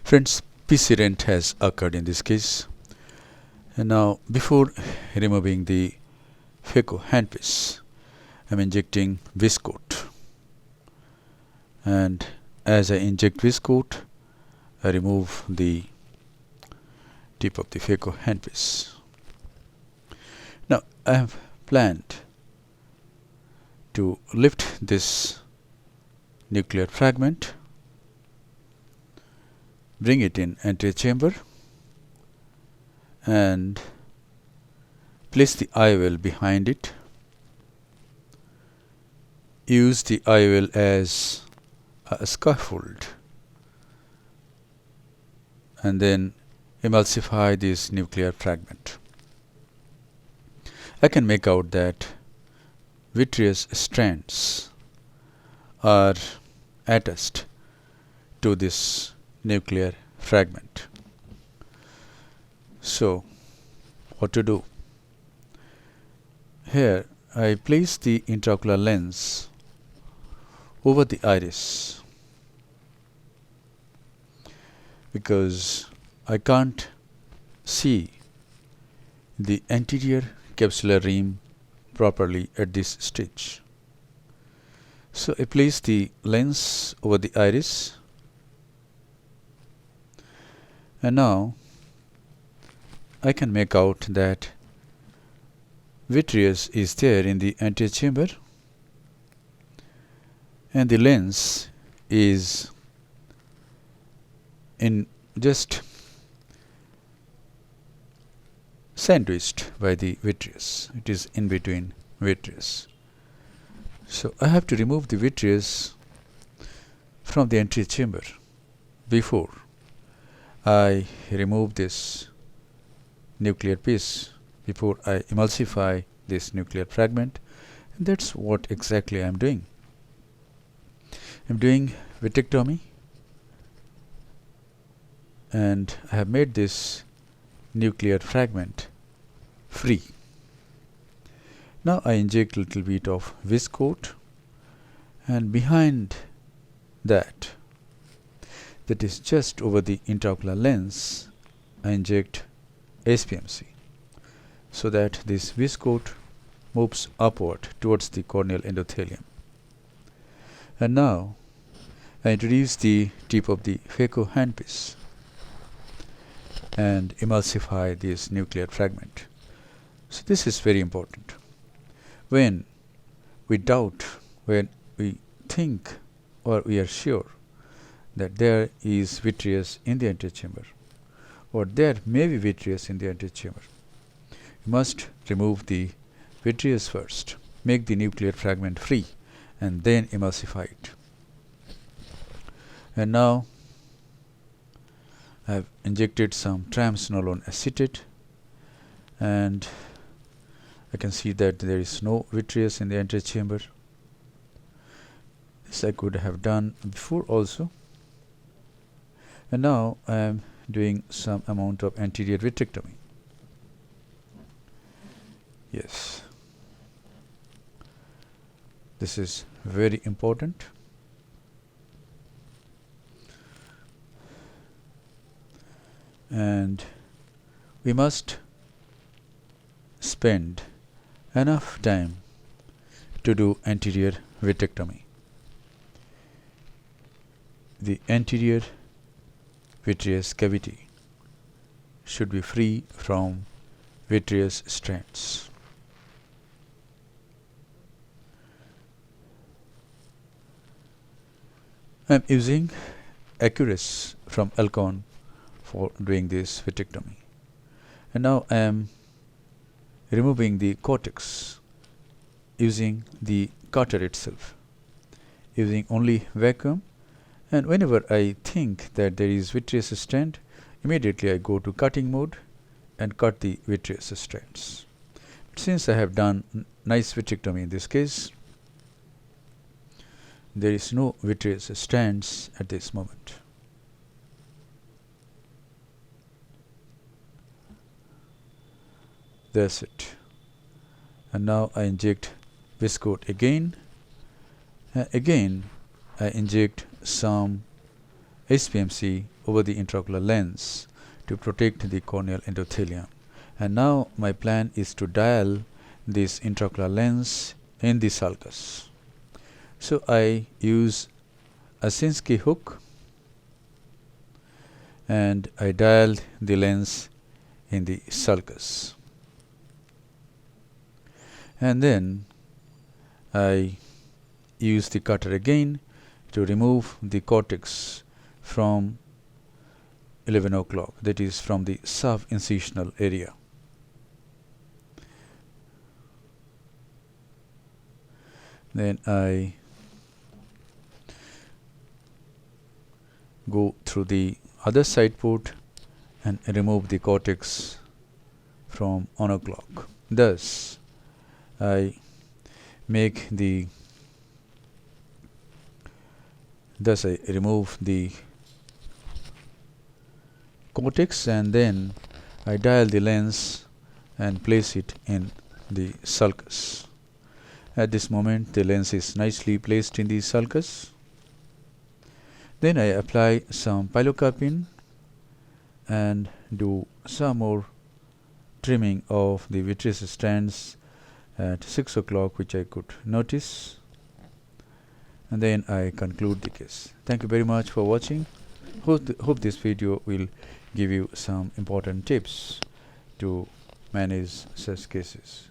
Friends, PC rent has occurred in this case. And now, before removing the phaco handpiece, I'm injecting viscoat. And as I inject viscoat, I remove the tip of the phaco handpiece. Now, I have planned to lift this nuclear fragment, bring it in anterior chamber, and place the IOL behind it. Use the IOL as a scaffold, and then emulsify this nuclear fragment. I can make out that vitreous strands are attached to this nuclear fragment. So, what to do? Here, I place the intraocular lens over the iris because I can't see the anterior capsular rim properly at this stage. So I place the lens over the iris, and now I can make out that vitreous is there in the anterior chamber and the lens is in just sandwiched by the vitreous. It is in between vitreous. So I have to remove the vitreous from the anterior chamber before I remove this nuclear piece, before I emulsify this nuclear fragment. And that's what exactly I am doing. I'm doing vitrectomy, and I have made this nuclear fragment free. Now I inject a little bit of viscoat, and behind that is just over the intraocular lens, I inject SPMC so that this viscoat moves upward towards the corneal endothelium. And now I introduce the tip of the phaco handpiece and emulsify this nuclear fragment. So this is very important. When we doubt, when we think or we are sure that there is vitreous in the anterior chamber, or there may be vitreous in the anterior chamber, you must remove the vitreous first, make the nuclear fragment free, and then emulsify it. And now I have injected some triamcinolone acetate, and I can see that there is no vitreous in the anterior chamber. This I could have done before also. And now I am doing some amount of anterior vitrectomy. Yes, this is very important. And we must spend enough time to do anterior vitrectomy. The anterior vitreous cavity should be free from vitreous strands. I am using Accurus from Alcon for doing this vitrectomy. And now I am removing the cortex using the cutter itself, using only vacuum. And whenever I think that there is vitreous strand, immediately I go to cutting mode and cut the vitreous strands. But since I have done nice vitrectomy in this case, there is no vitreous strands at this moment. That's it. And now I inject viscoat again. Again I inject some SPMC over the intraocular lens to protect the corneal endothelium. And now my plan is to dial this intraocular lens in the sulcus. So I use a Sinskey hook and I dialed the lens in the sulcus. And then I use the cutter again to remove the cortex from 11 o'clock, that is from the sub-incisional area. Then I go through the other side port and remove the cortex from 1 o'clock. Thus I remove the cortex and then I dial the lens and place it in the sulcus. At this moment the lens is nicely placed in the sulcus. Then I apply some pilocarpine and do some more trimming of the vitreous strands at 6 o'clock, which I could notice, and then I conclude the case. Thank you very much for watching. Hope this video will give you some important tips to manage such cases.